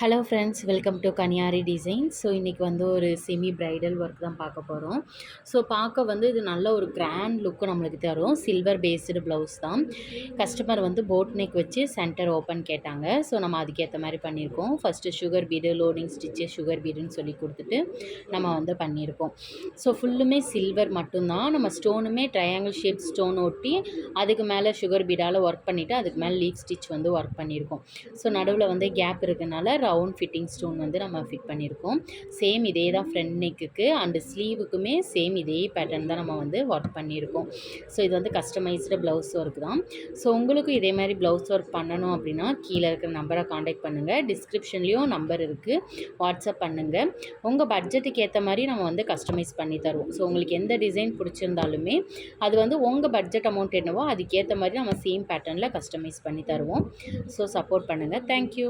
Hello friends, welcome to கன்னியாரி design. So இன்றைக்கி வந்து ஒரு செமி ப்ரைடல் ஒர்க் தான் பார்க்க போகிறோம். ஸோ பார்க்க வந்து இது நல்ல ஒரு கிராண்ட் லுக்கு நம்மளுக்கு தரும். சில்வர் பேஸ்டு ப்ளவுஸ் தான். கஸ்டமர் வந்து போட் நெக் வச்சு சென்டர் ஓப்பன் கேட்டாங்க. ஸோ நம்ம அதுக்கேற்ற மாதிரி பண்ணியிருக்கோம். First sugar bead, loading stitch, sugar பீடுன்னு சொல்லி கொடுத்துட்டு நம்ம வந்து பண்ணியிருக்கோம். ஸோ ஃபுல்லுமே சில்வர் மட்டும்தான். நம்ம ஸ்டோனுமே ட்ரையாங்கிள் ஷேப் ஸ்டோன் ஒட்டி அதுக்கு மேலே சுகர் பீடால் ஒர்க் பண்ணிவிட்டு அதுக்கு மேலே லீஃப் ஸ்டிச் வந்து ஒர்க் பண்ணியிருக்கோம். ஸோ நடுவில் வந்து கேப் இருக்கனால ரவுண்ட் ஃபிட்டிங் ஸ்டோன் வந்து நம்ம ஃபிட் பண்ணியிருக்கோம். சேம் இதே தான் ஃப்ரண்ட் நெக்குக்கு அண்டு ஸ்லீவுக்குமே சேம் இதே பேட்டர்ன் தான் நம்ம வந்து ஒர்க் பண்ணியிருக்கோம். ஸோ இது வந்து கஸ்டமைஸ்டு ப்ளவுஸ் ஒர்க் தான். ஸோ உங்களுக்கும் இதே மாதிரி ப்ளவுஸ் ஒர்க் பண்ணணும் அப்படின்னா கீழே இருக்கிற நம்பரை காண்டாக்ட் பண்ணுங்கள். டிஸ்கிரிப்ஷன்லேயும் நம்பர் இருக்குது, வாட்ஸ்அப் பண்ணுங்கள். உங்கள் பட்ஜெட்டுக்கு ஏற்ற மாதிரி நம்ம வந்து கஸ்டமைஸ் பண்ணி தருவோம். ஸோ உங்களுக்கு எந்த டிசைன் பிடிச்சிருந்தாலுமே அது வந்து உங்கள் பட்ஜெட் அமௌண்ட் என்னவோ அதுக்கேற்ற மாதிரி நம்ம சேம் பேட்டர்னில் கஸ்டமைஸ் பண்ணி தருவோம். ஸோ சப்போர்ட் பண்ணுங்கள். தேங்க்யூ.